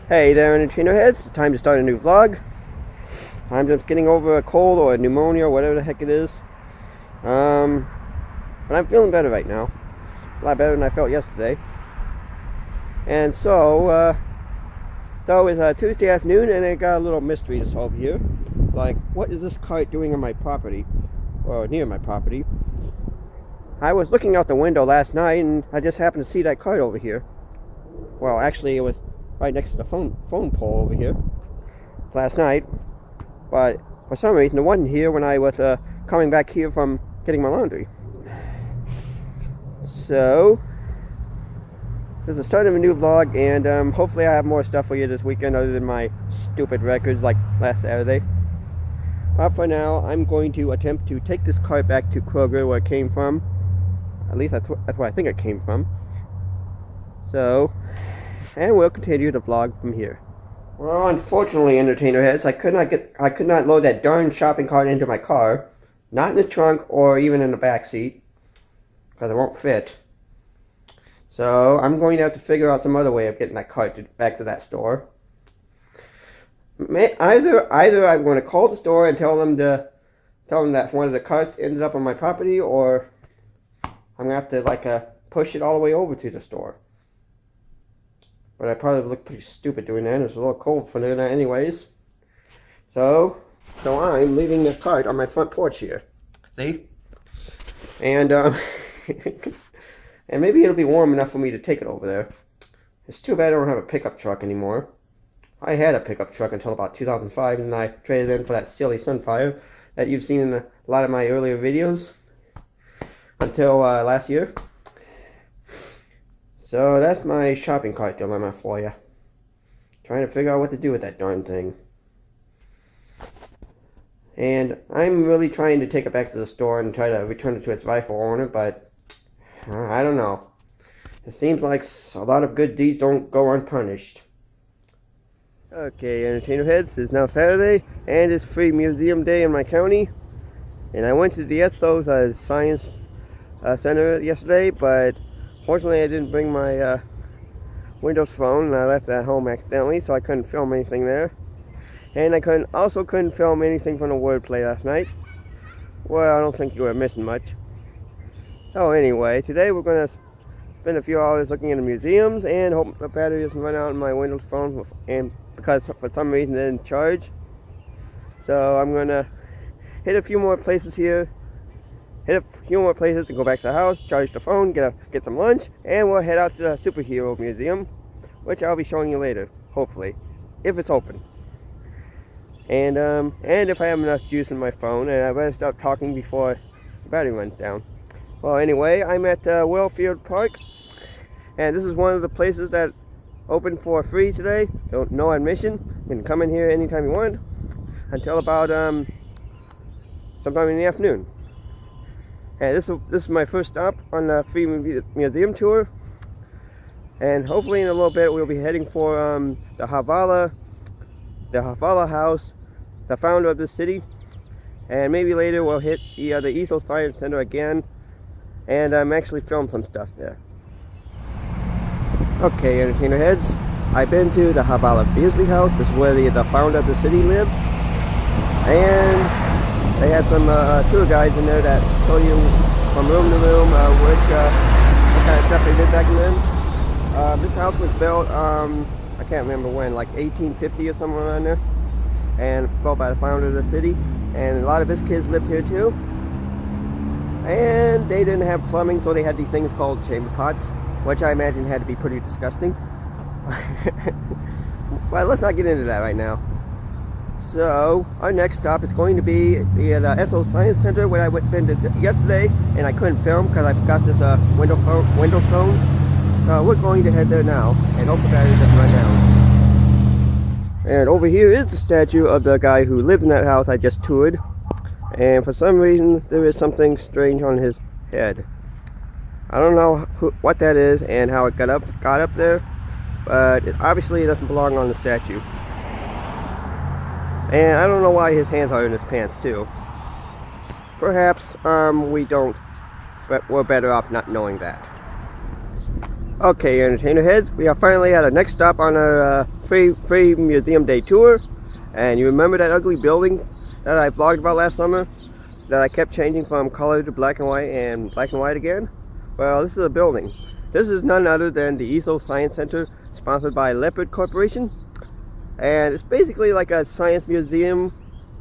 Hey there, Entertainerheads. It's time to start a new vlog. I'm just getting over a cold or a pneumonia, whatever the heck it is. But I'm feeling better right now. A lot better than I felt yesterday. And so it's Tuesday afternoon, and I got a little mystery to solve here. Like, what is this kite doing on my property? Or near my property? I was looking out the window last night, and I just happened to see that kite over here. Well, actually, it was right next to the phone pole over here last night, but for some reason it wasn't here when I was coming back here from getting my laundry. So this is the start of a new vlog, and hopefully I have more stuff for you this weekend other than my stupid records like last Saturday. But for now, I'm going to attempt to take this cart back to Kroger, where it came from. At least that's where I think it came from. So, and we'll continue the vlog from here. Well, unfortunately, Entertainer Heads, I could not load that darn shopping cart into my car, not in the trunk or even in the back seat, because it won't fit. So I'm going to have to figure out some other way of getting that cart back to that store. Either I'm going to call the store and tell them that one of the carts ended up on my property, or I'm going to have to push it all the way over to the store. But I probably look pretty stupid doing that. It's a little cold for doing that anyways. So I'm leaving the cart on my front porch here. See? And and maybe it'll be warm enough for me to take it over there. It's too bad I don't have a pickup truck anymore. I had a pickup truck until about 2005, and I traded in for that silly Sunfire that you've seen in a lot of my earlier videos until last year. So that's my shopping cart dilemma for you. Trying to figure out what to do with that darn thing. And I'm really trying to take it back to the store and try to return it to its rightful owner, but I don't know. It seems like a lot of good deeds don't go unpunished. Okay, Entertainer Heads, it's now Saturday, and it's Free Museum Day in my county. And I went to the ETHOS Science Center yesterday, but fortunately, I didn't bring my Windows phone, and I left it at home accidentally, so I couldn't film anything there. And I couldn't film anything from the wordplay last night. Well, I don't think you were missing much. So anyway, today we're going to spend a few hours looking into museums and hope the battery doesn't run out on my Windows phone, and because for some reason it didn't charge. So I'm going to hit a few more places here. Hit a few more places and go back to the house, charge the phone, get some lunch, and we'll head out to the Superhero Museum, which I'll be showing you later, hopefully, if it's open. And if I have enough juice in my phone, and I better stop talking before the battery runs down. Well, anyway, I'm at Wellfield Park, and this is one of the places that opened for free today, so no admission. You can come in here anytime you want, until about sometime in the afternoon. And this is my first stop on the free museum tour, and hopefully in a little bit we'll be heading for the Havilah house, the founder of the city, and maybe later we'll hit the ETHOS Science Center again, and actually film some stuff there. Okay, Entertainer Heads, I've been to the Havilah Beardsley house. This is where the founder of the city lived, and they had some tour guides in there that told you from room to room what kind of stuff they did back then. This house was built, I can't remember when, like 1850 or somewhere around there, and built by the founder of the city. And a lot of his kids lived here too. And they didn't have plumbing, so they had these things called chamber pots, which I imagine had to be pretty disgusting. Well, let's not get into that right now. So our next stop is going to be the ETHOS Science Center, where I been to yesterday, and I couldn't film because I forgot this Windows phone. So we're going to head there now, and hope the battery doesn't run down. And over here is the statue of the guy who lived in that house I just toured. And for some reason, there is something strange on his head. I don't know what that is and how it got up there, but it obviously doesn't belong on the statue. And I don't know why his hands are in his pants too. Perhaps we don't, but we're better off not knowing that. Okay, entertainer heads, we are finally at our next stop on our free museum day tour. And you remember that ugly building that I vlogged about last summer? That I kept changing from color to black and white and black and white again? Well, this is a building. This is none other than the ETHOS Science Center, sponsored by Leopard Corporation. And it's basically like a science museum,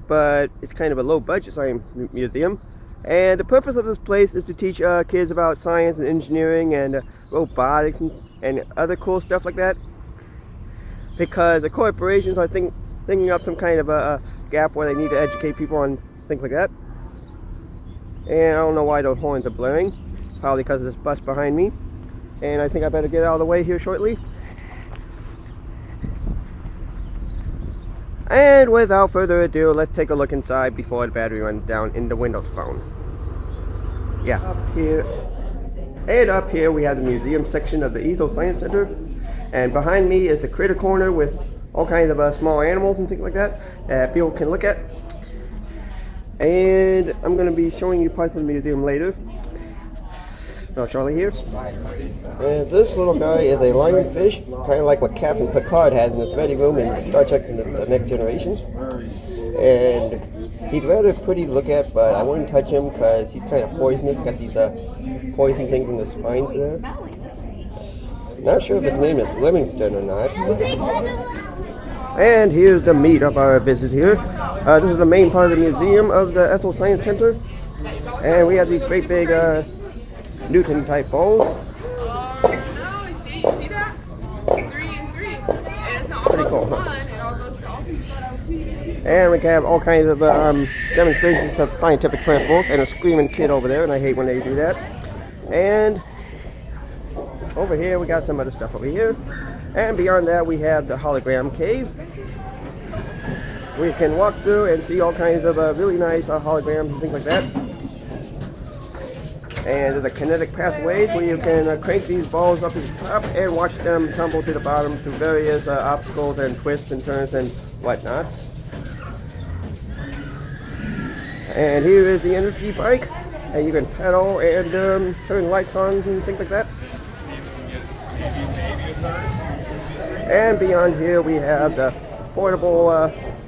but it's kind of a low budget science museum. And the purpose of this place is to teach kids about science and engineering and robotics and other cool stuff like that. Because the corporations are thinking up some kind of a gap where they need to educate people on things like that. And I don't know why those horns are blaring. Probably because of this bus behind me. And I think I better get out of the way here shortly. And without further ado, let's take a look inside before the battery runs down in the Windows Phone. Yeah, up here we have the museum section of the ETHOS Science Center. And behind me is the critter corner with all kinds of small animals and things like that that people can look at. And I'm going to be showing you parts of the museum later. Now, Charlie here. And this little guy is a lionfish, kind of like what Captain Picard has in his ready room in Star Trek The Next Generation. And he's rather pretty to look at, but I wouldn't touch him because he's kind of poisonous. Got these poison things in the spines there. Not sure if his name is Livingston or not. And here's the meat of our visit here. This is the main part of the museum of the ETHOS Science Center. And we have these great big Newton type balls. See that? 3 and 3. And it's all pretty cool, huh? It all goes to all people. And we have all kinds of demonstrations of scientific principles, and a screaming kid over there, and I hate when they do that. And over here we got some other stuff over here. And beyond that we have the hologram cave. We can walk through and see all kinds of really nice holograms and things like that. And there's a kinetic pathways where you can crank these balls up to the top and watch them tumble to the bottom through various obstacles and twists and turns and whatnot. And here is the energy bike, and you can pedal and turn lights on and things like that. And beyond here we have the portable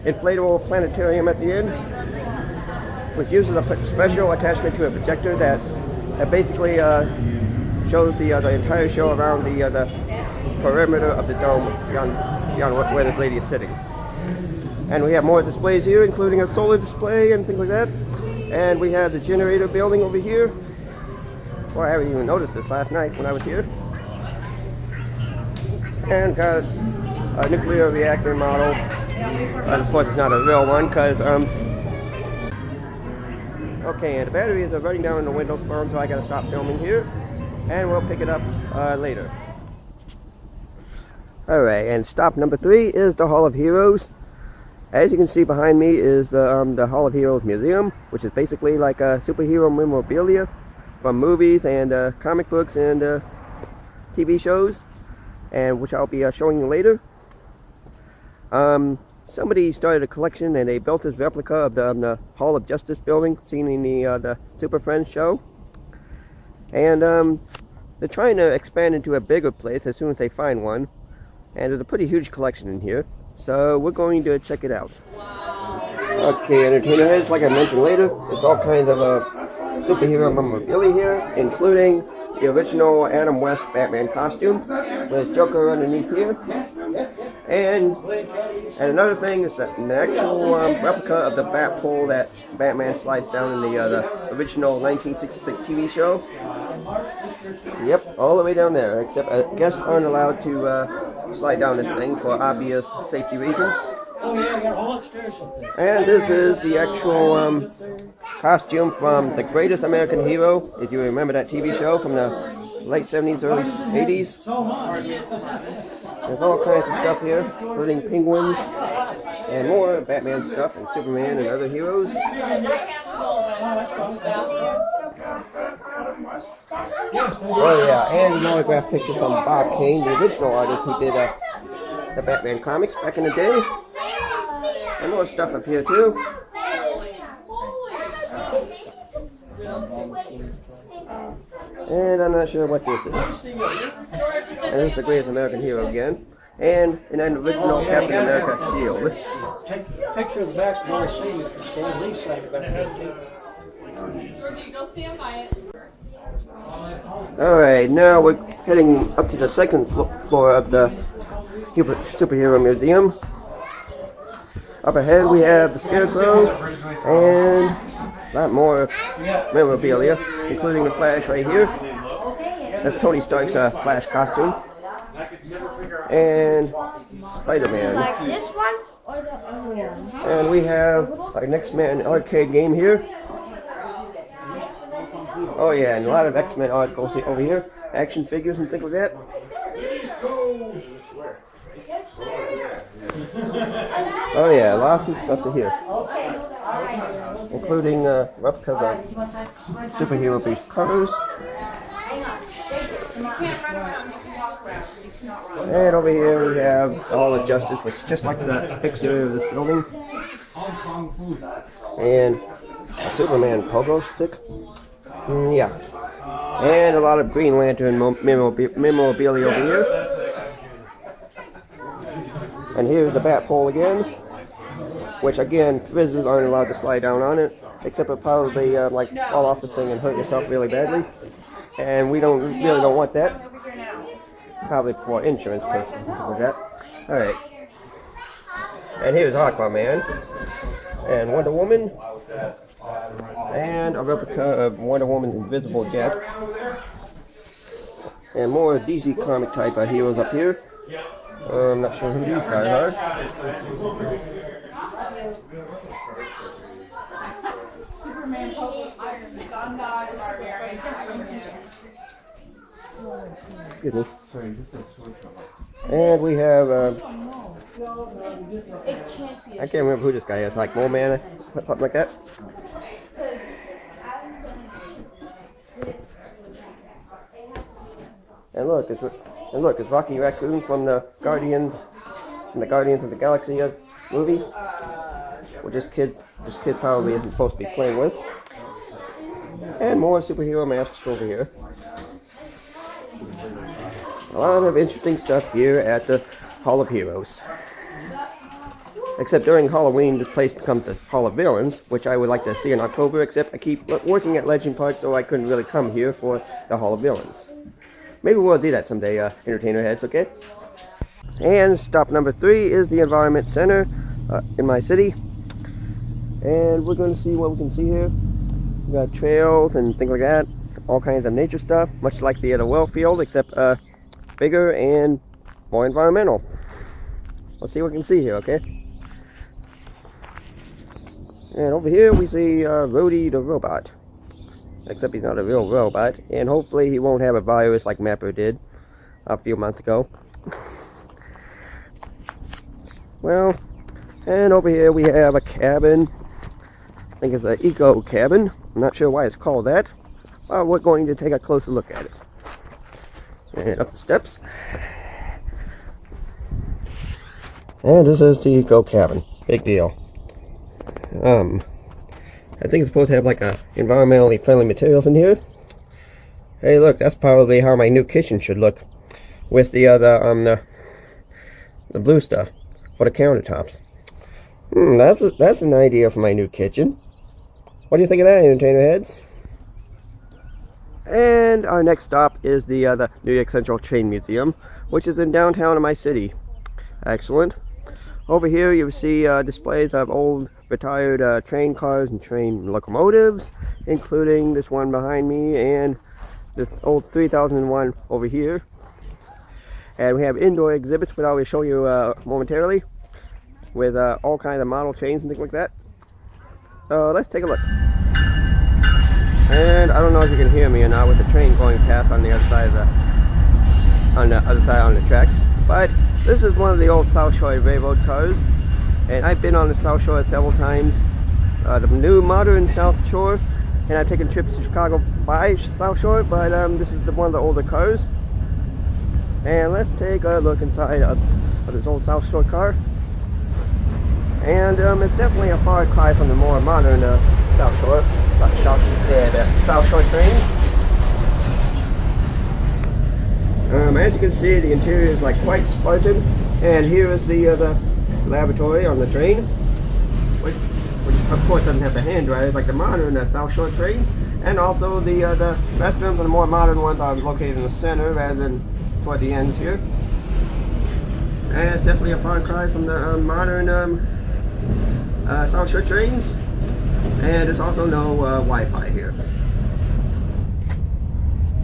inflatable planetarium at the end, which uses a special attachment to a projector that basically shows the entire show around the perimeter of the dome beyond where this lady is sitting. And we have more displays here, including a solar display and things like that. And we have the generator building over here. Well, I haven't even noticed this last night when I was here. And got a nuclear reactor model. Of course, it's not a real one because okay, and the batteries are running down in the Windows Phone, so I gotta stop filming here, and we'll pick it up later. Alright, and stop number 3 is the Hall of Heroes. As you can see behind me is the Hall of Heroes Museum, which is basically like superhero memorabilia from movies and comic books and TV shows, and which I'll be showing you later. Somebody started a collection and they built this replica of the Hall of Justice building seen in the Super Friends show. And they're trying to expand into a bigger place as soon as they find one. And there's a pretty huge collection in here. So we're going to check it out. Okay, entertainer heads, like I mentioned later, there's all kinds of superhero memorabilia here, including the original Adam West Batman costume with Joker underneath here. And another thing is that an actual replica of the bat pole that Batman slides down in the original 1966 TV show. Yep, all the way down there, except guests aren't allowed to slide down this thing for obvious safety reasons. And this is the actual costume from The Greatest American Hero, if you remember that TV show from the late 70s, early 80s. There's all kinds of stuff here, including penguins and more Batman stuff and Superman and other heroes. Oh yeah, and an autograph picture from Bob Kane, the original artist who did the Batman comics back in the day. And more stuff up here too. And I'm not sure what this is. And this is the greatest American hero again. And an original Captain America shield. Take a picture of the back if you want to see it. Stand Lee's side about it. Go stand by it. Alright, now we're heading up to the second floor of the Superhero Museum. Up ahead we have the Scarecrow and a lot more memorabilia, including the Flash right here. That's Tony Stark's Flash costume. And Spider-Man. Like this one or the other one? And we have our X-Men arcade game here. Oh yeah, and a lot of X-Men articles over here. Action figures and things like that. Oh yeah, lots of stuff to here. Including replicas of superhero beast covers. And over here we have All of Justice, which is just like the exterior of this building. And a Superman pogo stick. Yeah. And a lot of Green Lantern memorabilia over here. And here's the bat pole again, which again, visitors aren't allowed to slide down on it, except it probably like fall off the thing and hurt yourself really badly. And we really don't want that. Probably for insurance purposes like that. Alright. And here's Aquaman. And Wonder Woman. And a replica of Wonder Woman's invisible jet. And more DC comic type of heroes up here. I'm not sure who these guys are. Superman, Iron Man. God is Excuse me. And we have, I can't remember who this guy is, like Mole Man, something like that. And look, it's Rocky Raccoon from the Guardians of the Galaxy movie. Which this kid probably isn't supposed to be playing with. And more superhero masks over here. A lot of interesting stuff here at the Hall of Heroes. Except during Halloween, this place becomes the Hall of Villains, which I would like to see in October, except I keep working at Legend Park, so I couldn't really come here for the Hall of Villains. Maybe we'll do that someday, Entertainer Heads, okay? And stop number 3 is the Environment Center in my city. And we're going to see what we can see here. We got trails and things like that. All kinds of nature stuff, much like the Wellfield, except bigger and more environmental. Let's see what we can see here, okay? And over here we see Rhodey the robot. Except he's not a real robot, and hopefully he won't have a virus like Mapper did a few months ago. Well, and over here we have a cabin. I think it's an eco cabin. I'm not sure why it's called that. We're going to take a closer look at it. And up the steps. And this is the eco cabin. Big deal. I think it's supposed to have like a environmentally friendly materials in here. Hey, look, that's probably how my new kitchen should look, with the blue stuff for the countertops. That's an idea for my new kitchen. What do you think of that, Entertainer Heads? And our next stop is the New York Central Train Museum, which is in downtown of my city. Excellent. Over here you see displays of old retired train cars and train locomotives, including this one behind me and this old 3001 over here. And we have indoor exhibits, which I will show you momentarily, with all kinds of model trains and things like that. Let's take a look. And I don't know if you can hear me or not with the train going past on the other side of on the tracks, but this is one of the old South Shore Railroad cars, and I've been on the South Shore several times. The new modern South Shore, and I've taken trips to Chicago by South Shore, but this is one of the older cars. And let's take a look inside of this old South Shore car. And it's definitely a far cry from the more modern South Shore trains. As you can see, the interior is like quite Spartan, and here is the laboratory on the train, which of course doesn't have the hand dryers like the modern South Shore trains, and also the restrooms and the more modern ones are located in the center rather than toward the ends here. And it's definitely a far cry from the modern South Shore trains, and there's also no Wi-Fi here.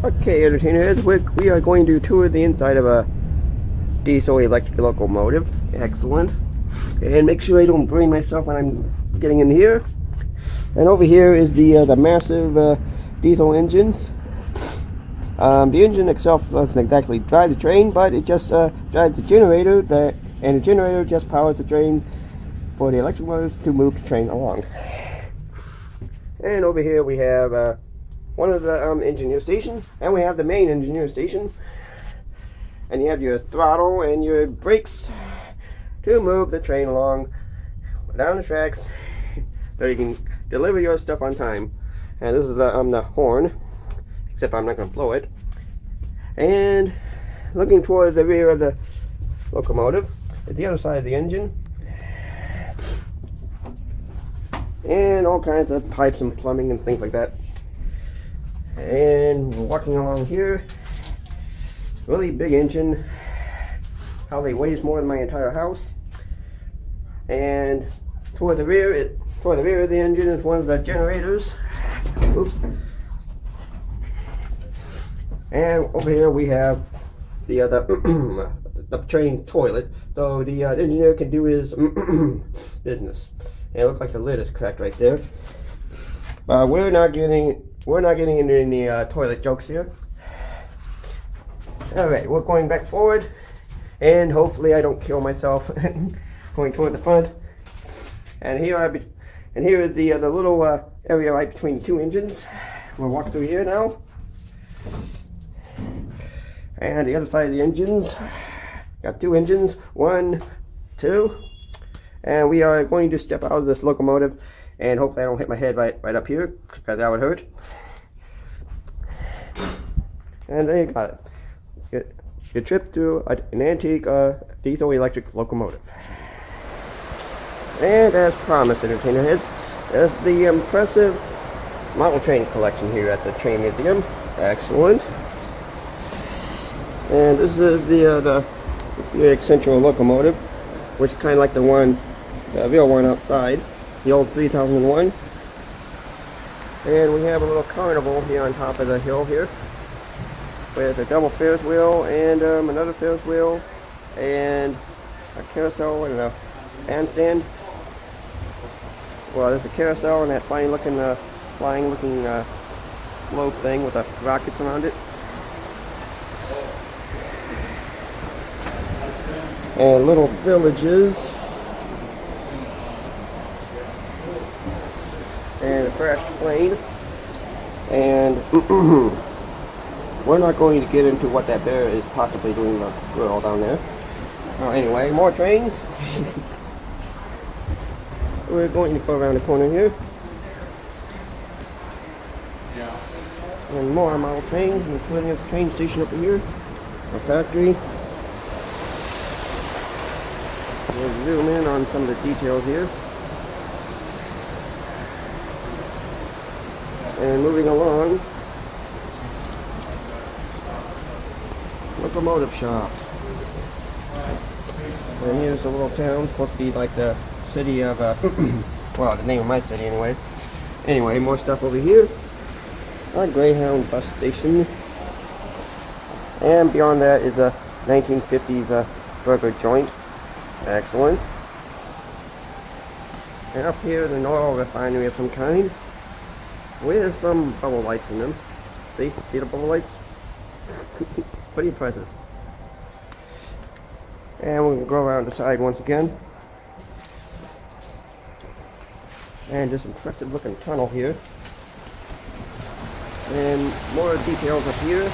Okay, Entertainerheads, we are going to tour the inside of a diesel electric locomotive. Excellent. And make sure I don't burn myself when I'm getting in here. And over here is the massive diesel engines. The engine itself doesn't exactly drive the train, but it just drives the generator, and the generator just powers the train for the electric motors to move the train along. And over here we have one of the engineer stations, and we have the main engineer station, and you have your throttle and your brakes to move the train along down the tracks so you can deliver your stuff on time. And this is the horn, except I'm not going to blow it. And looking toward the rear of the locomotive at the other side of the engine, and all kinds of pipes and plumbing and things like that. And walking along here, really big engine, probably weighs more than my entire house. And toward the rear of the engine is one of the generators. Oops. And over here we have the train toilet, so the engineer can do his business. And it looks like the lid is cracked right there. But we're not getting into any toilet jokes here. Alright, we're going back forward, and hopefully I don't kill myself going toward the front. And here is the little area right between the two engines. We'll walk through here now. And the other side of the engines, got two engines, 1, 2, and we are going to step out of this locomotive, and hopefully I don't hit my head right up here, because that would hurt. And there you got it. Your trip through an antique diesel electric locomotive. And as promised, Entertainerheads, there's the impressive model train collection here at the train museum. Excellent. And this is the eccentric locomotive, which is kind of like the real one outside, the old 3001. And we have a little carnival here on top of the hill here, with a double Ferris wheel and another Ferris wheel and a carousel and a bandstand. Well, there's a carousel and that flying looking globe thing with the rockets around it. And little villages. And a crashed plane. And we're not going to get into what that bear is possibly doing the girl down there. Well, anyway, more trains. We're going to go around the corner here. And more model trains, including this train station over here. A factory. We'll zoom in on some of the details here. And moving along, locomotive shop. And here's a little town, supposed to be like the city of, well, the name of my city anyway. Anyway, more stuff over here. A Greyhound bus station. And beyond that is a 1950s burger joint. Excellent. And up here is an oil refinery of some kind, with some bubble lights in them. See the bubble lights? Pretty impressive. And we'll go around the side once again. And this impressive looking tunnel here. And more details up here.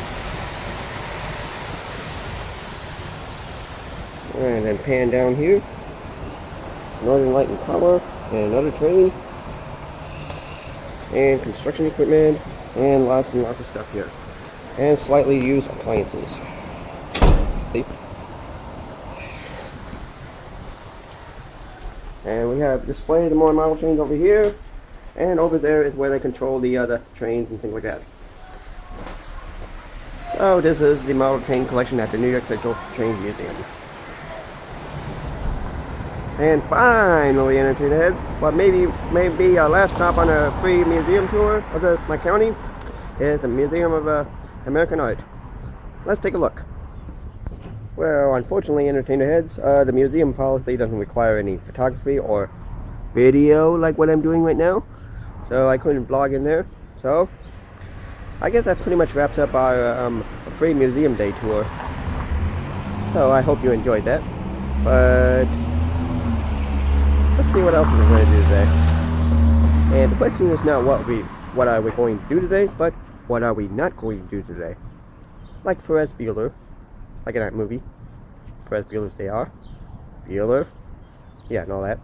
And then pan down here. Northern Light and Power, and another train. And construction equipment, and lots of stuff here. And slightly used appliances. See? And we have display the more model trains over here, and over there is where they control the other trains and things like that. So this is the model train collection at the New York Central Train Museum. And finally, Entertainerheads, what maybe our last stop on a free museum tour of my county is the Museum of American Art. Let's take a look. Well, unfortunately, Entertainerheads, the museum policy doesn't require any photography or video like what I'm doing right now, so I couldn't vlog in there. So I guess that pretty much wraps up our free museum day tour. So I hope you enjoyed that. But let's see what else we're going to do today. And the question is not what are we going to do today, but what are we not going to do today. Like Ferris Bueller, like in that movie, Ferris Bueller's Day Off, Bueller, yeah, and all that.